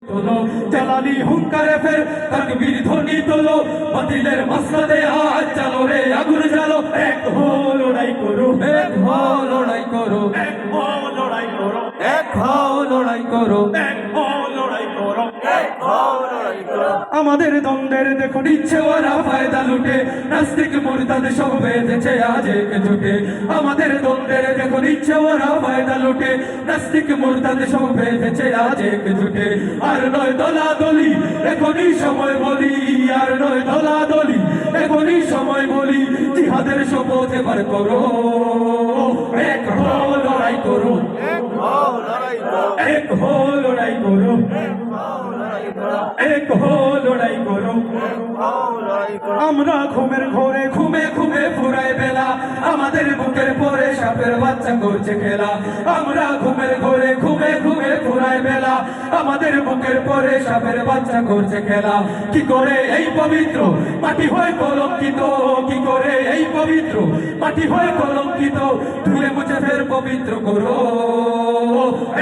তোলো জ্বালানি হুঙ্কারে ফের তাকবীর ধ্বনি তোলো বাতিলের মাসলাদে আজ চালো রে আগুন জ্বালো এক হো লড়াই করো এক হো লড়াই করো এক হো লড়াই করো এক হো লড়াই করো এক হো লড়াই করো এক হো লড়াই করো আমাদের দ্বন্দ্বের দেখো নিচ্ছে ওরা ফায়দা লুটে নাস্তিক মুরতাদ সব বেঁধেছে আজ একজোটে আমাদের দ্বন্দ্বের দেখো নিচ্ছে ওরা ফায়দা লুটে নাস্তিক মুরতাদ সব বেঁধেছে আজ একজোটে আর নয় দলাদলি এখনই সময় বলি আর নয় দলাদলি এখনই সময় বলি জিহাদের শপথ এবার করো এক হো লড়াই করো এক হো লড়াই করো এক হো লড়াই করো এক হো লড়াই করো আমরা ঘুমের ঘোরে ঘুমে ঘুমে ফুরাই বেলা আমাদের বুকের পরে সাপের বাচ্চা করছে খেলা আমরা ঘুমের ঘোরে ঘুমে ঘুমে ফুরাই বেলা আমাদের বুকের পরে সাপের বাচ্চা করছে খেলা কি করে এই পবিত্র মাটি হয় কলঙ্কিত কি করে এই পবিত্র মাটি হয় কলঙ্কিত ধুয়ে মুছে ফের পবিত্র করো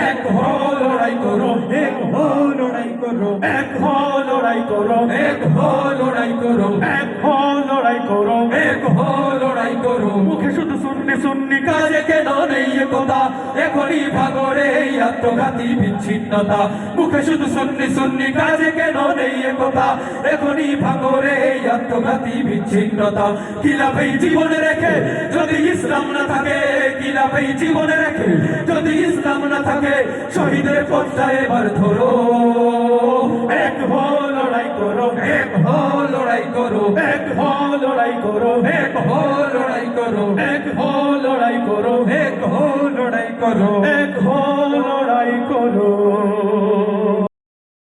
এক হো লড়াই করো এক হো লড়াই করো এক হো লড়াই করো এক হো লড়াই করো এক হো লড়াই করো এক হো লড়াই করো মুখে শুধু সুন্নি সুন্নি কাজে কেন নেই কথা এখনই ভাগরে এই আত্মঘাতী বিচ্ছিন্নতা মুখে শুধু সুন্নি সুন্নি কাজে কেন নেই কথা এখনই ভাগরে এই আত্মঘাতী বিচ্ছিন্নতা কি লাভ এই জীবনে রেখে যদি ইসলাম না থাকে কি লাভ এই জীবনে রেখে যদি ইসলাম না থাকে শহীদের পথটা এবার ধরো এক হো লড়াই করো এক হো লড়াই করো এক হো লড়াই করো এক হো লড়াই করো এক হো লড়াই করো এক হো লড়াই করো